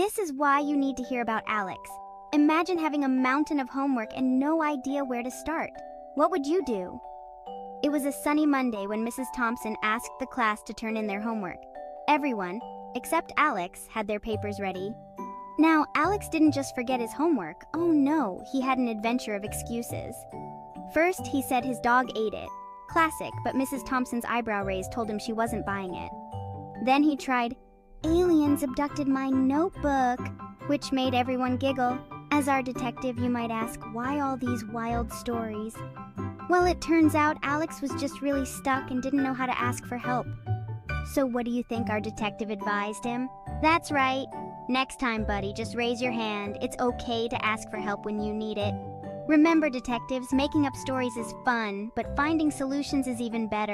This is why you need to hear about Alex. Imagine having a mountain of homework and no idea where to start. What would you do? It was a sunny Monday when Mrs. Thompson asked the class to turn in their homework. Everyone, except Alex, had their papers ready. Now, Alex didn't just forget his homework. Oh no, he had an adventure of excuses. First, he said his dog ate it. Classic, but Mrs. Thompson's eyebrow raise told him she wasn't buying it. Then he tried, "Aliens abducted my notebook," which made everyone giggle. As our detective, you might ask, why all these wild stories? Well, it turns out Alex was just really stuck and didn't know how to ask for help. So what do you think our detective advised him? That's right. Next time, buddy, just raise your hand. It's okay to ask for help when you need it. Remember, detectives, making up stories is fun, but finding solutions is even better.